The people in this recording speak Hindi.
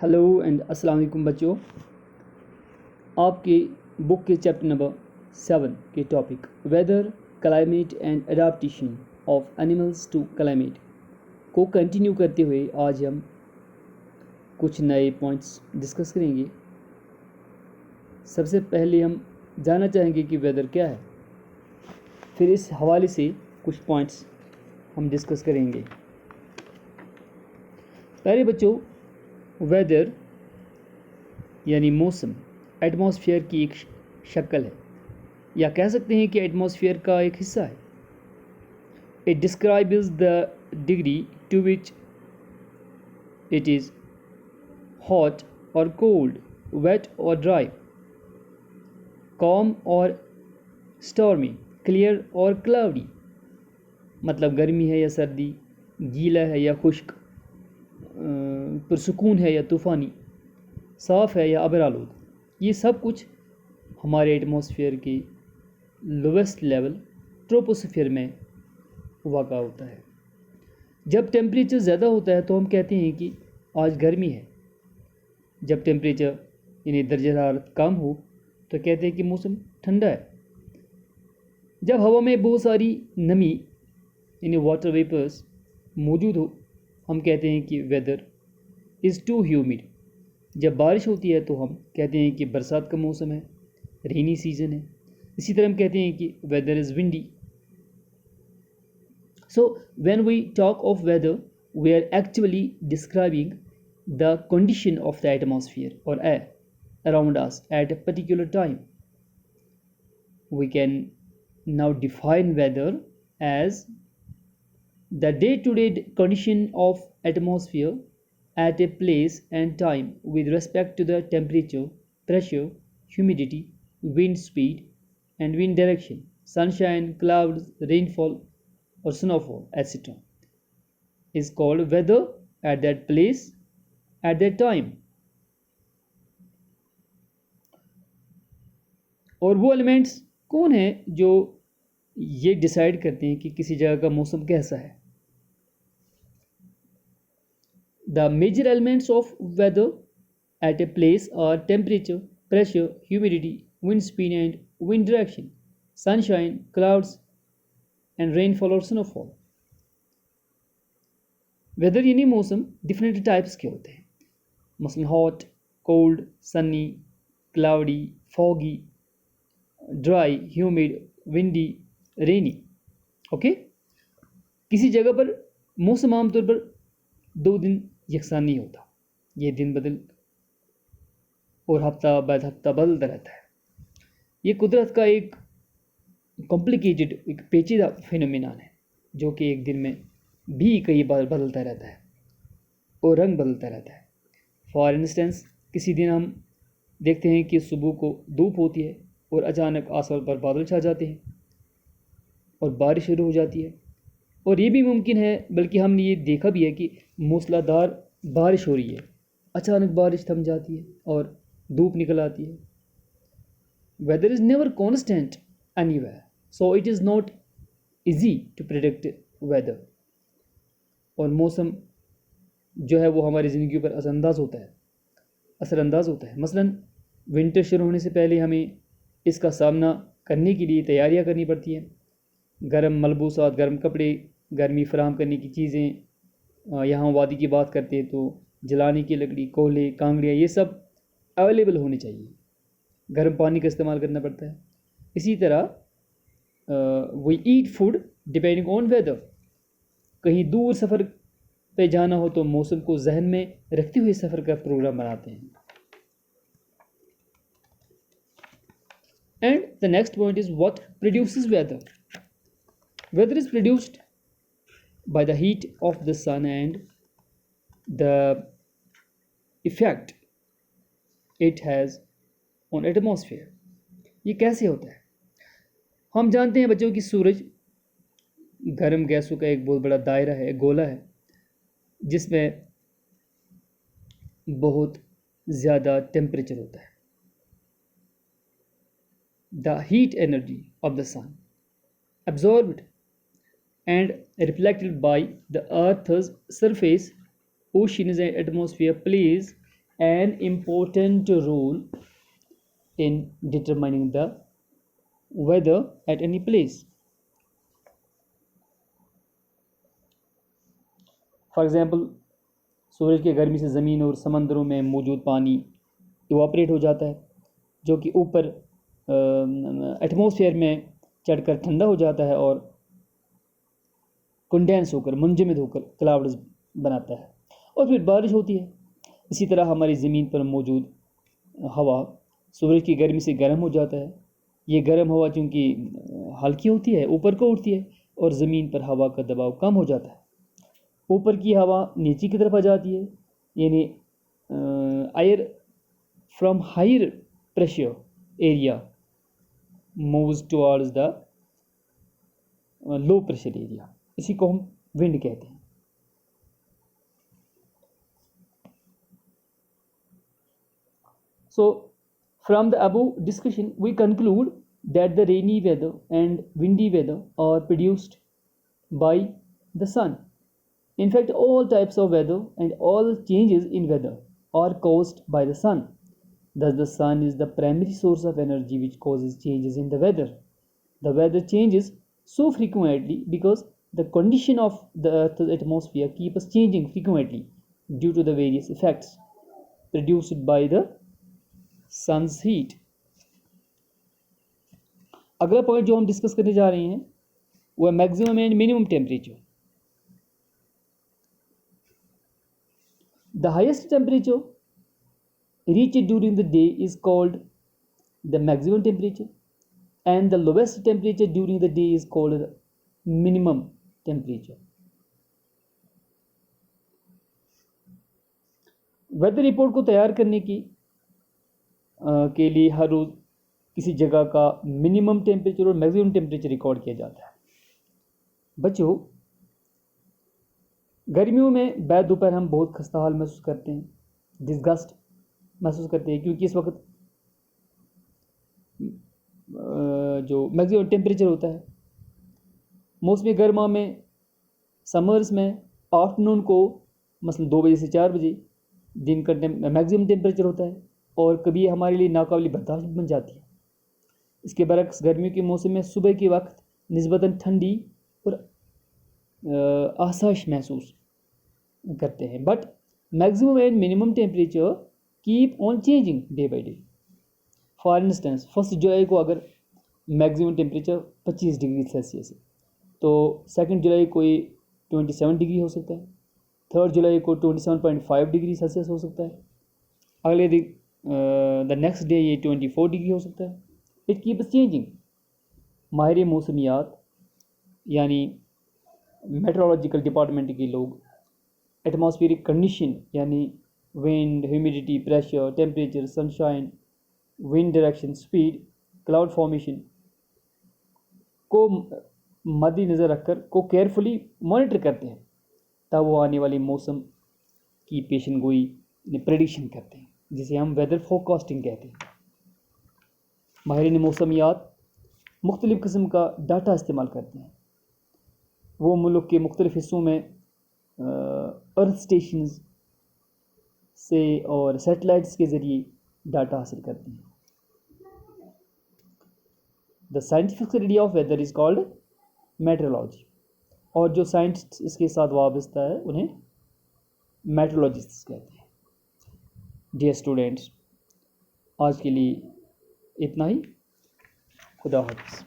हेलो एंड अस्सलाम वालेकुम बच्चों। आपके बुक के चैप्टर नंबर 7 के topic weather climate and adaptation of animals to climate को कंटिन्यू करते हुए आज हम कुछ नए पॉइंट्स डिस्कस करेंगे। सबसे पहले हम जानना चाहेंगे कि वेदर क्या है, फिर इस हवाले से कुछ पॉइंट्स हम डिस्कस करेंगे। पहले बच्चों, वेदर यानी मौसम एटमॉस्फेयर की एक शक्ल है, या कह सकते हैं कि एटमॉस्फेयर का एक हिस्सा है। It describes the degree to which it is hot और कोल्ड, वेट और ड्राई, कॉम और स्टॉर्मी, क्लियर और क्लाउडी। मतलब गर्मी है या सर्दी, गीला है या खुश्क, पुरसुकून है या तूफ़ानी, साफ़ है या अबरालूद। ये सब कुछ हमारे एटमॉस्फेयर के लोवेस्ट लेवल ट्रोपोस्फेयर में वाक़ा होता है। जब टेम्परेचर ज़्यादा होता है तो हम कहते हैं कि आज गर्मी है। जब टेम्परेचर यानी दर्जा हरारत कम हो तो कहते हैं कि मौसम ठंडा है। जब हवा में बहुत सारी नमी यानी वाटर वेपर्स मौजूद हो, हम कहते हैं कि वेदर इज़ टू ह्यूमिड। जब बारिश होती है तो हम कहते हैं कि बरसात का मौसम है, रेनी सीजन है। इसी तरह हम कहते हैं कि weather is windy. So when we talk of weather we are actually describing the condition of the atmosphere और air around us at a particular time. We can now define weather as the day-to-day condition of atmosphere at a place and time with respect to the temperature, pressure, humidity, wind speed and wind direction, sunshine, clouds, rainfall or snowfall, etc. is called weather at that place at that time. और वो एलिमेंट्स कौन हैं जो ये डिसाइड करते हैं कि किसी जगह का मौसम कैसा है? The major elements of weather at a place are temperature, pressure, humidity, wind speed and wind direction, sunshine, clouds and rainfall और स्नोफॉल। वेदर यानी मौसम डिफरेंट टाइप्स के होते हैं, मसलन hot, cold, sunny, cloudy, foggy, dry, humid, windy, rainy. Okay, किसी जगह पर मौसम आमतौर पर 2 दिन यकसान नहीं होता। ये दिन बदल और हफ्ता बाद हफ्ता बदलता रहता है। ये कुदरत का एक कॉम्प्लिकेटेड, एक पेचीदा फिनोमिना है जो कि एक दिन में भी कई बार बदलता रहता है और रंग बदलता रहता है। फॉर इंस्टेंस, किसी दिन हम देखते हैं कि सुबह को धूप होती है और अचानक आसमान पर बादल छा जाते हैं और बारिश शुरू हो जाती है। और ये भी मुमकिन है, बल्कि हमने ये देखा भी है कि मूसलाधार बारिश हो रही है, अचानक बारिश थम जाती है और धूप निकल आती है। Weather is never constant anywhere, so it is not easy to predict weather. और मौसम जो है वो हमारी ज़िंदगी पर असरअंदाज होता है। मसलन विंटर शुरू होने से पहले हमें इसका सामना करने के लिए तैयारियां करनी पड़ती हैं। गर्म मलबूसात, गर्म कपड़े, गर्मी फराहम करने की चीज़ें, यहाँ वादी की बात करते हैं तो जलाने की लकड़ी, कोयले, कांगड़ियाँ, ये सब अवेलेबल होने चाहिए। गर्म पानी का इस्तेमाल करना पड़ता है। इसी तरह we eat food depending on weather. कहीं दूर सफ़र पे जाना हो तो मौसम को जहन में रखते हुए सफ़र का प्रोग्राम बनाते हैं। And the next point is what produces weather. Weather is produced by the heat of the sun and the effect it has on atmosphere. ये कैसे होता है? हम जानते हैं बच्चों कि सूरज गर्म गैसों का एक बहुत बड़ा दायरा है, गोला है, जिसमें बहुत ज़्यादा टेम्परेचर होता है। The heat energy of the sun absorbed and reflected by the earth's surface, oceans and atmosphere plays an important role in determining the weather at any place. For example, सूरज की गर्मी से ज़मीन और समंदरों में मौजूद पानी इवापरेट हो जाता है, जो कि ऊपर एटमॉस्फेयर में चढ़कर ठंडा हो जाता है और कंडेंस होकर मुंजमद होकर क्लाउड्स बनाता है और फिर बारिश होती है। इसी तरह हमारी ज़मीन पर मौजूद हवा सूरज की गर्मी से गर्म हो जाता है। ये गर्म हवा चूँकि हल्की होती है, ऊपर को उठती है और ज़मीन पर हवा का दबाव कम हो जाता है। ऊपर की हवा नीचे की तरफ आ जाती है, यानी air from higher pressure area moves towards the low pressure area. इसी को हम विंड कहते हैं। So from the above discussion we conclude that the rainy weather and windy weather are produced by the sun. In fact, all types of weather and all changes in weather are caused by the sun. Thus, the sun is the primary source of energy which causes changes in the weather. The weather changes so frequently because the condition of the Earth's atmosphere keeps changing frequently due to the various effects produced by the sun's heat. अगला पॉइंट जो हम डिस्कस करने जा रहे हैं वो है maximum and minimum temperature. The highest temperature reached during the day is called the maximum temperature, and the lowest temperature during the day is called the minimum temperature. Weather report को तैयार करने के लिए हर रोज़ किसी जगह का मिनिमम टेम्परेचर और मैक्सिमम टेम्परेचर रिकॉर्ड किया जाता है. बच्चों, गर्मियों में बाद दोपहर हम बहुत खस्ता हाल महसूस करते हैं, डिस्गस्ट महसूस करते हैं, क्योंकि इस वक्त जो मैक्सिमम टेम्परेचर होता है मौसमी गर्मा में, समर्स में आफ्टरनून को मसलन 2 बजे से 4 बजे दिन का मैक्सिमम टेम्परेचर होता है और कभी हमारे लिए नाकाबिल बर्दाश्त बन जाती है. इसके बरक्स गर्मियों के मौसम में सुबह के वक्त निस्बतन ठंडी और आसाइश महसूस करते हैं. But maximum and minimum temperature keep on changing day by day. For instance 1 जुलाई को अगर मैक्सिमम टेम्परेचर 25 डिग्री सेल्सियस है तो 2 जुलाई को ये 27 डिग्री हो सकता है, 3 जुलाई को 27.5 डिग्री सेल्सियस हो सकता है, अगले दिन द नेक्स्ट डे ये 24 डिग्री हो सकता है. It keeps changing. माहिर मौसमियात यानी मेट्रोलॉजिकल डिपार्टमेंट के लोग एटमॉस्फेरिक कंडीशन यानी wind, humidity, pressure, temperature, sunshine, wind direction, speed, cloud formation को मद्देनज़र रखकर को केयरफुली मॉनिटर करते हैं, तब वो आने वाले मौसम की पेशन गोई प्रेडिक्शन करते हैं, जिसे हम वेदर फोरकास्टिंग कहते हैं. माहिरीन मौसमियात मुख्तलिफ़ किस्म का डाटा इस्तेमाल करते हैं. वो मुल्क के मुख्तलिफ़ हिस्सों में अर्थ स्टेशंस से और सैटेलाइट्स के ज़रिए डाटा हासिल करते हैं. The scientific study of weather is called meteorology, और जो साइंटिस्ट इसके साथ वाबस्ता है उन्हें मेट्रोलॉजिस्ट कहते हैं. डियर स्टूडेंट्स, आज के लिए इतना ही. खुदा हाफ़िज़.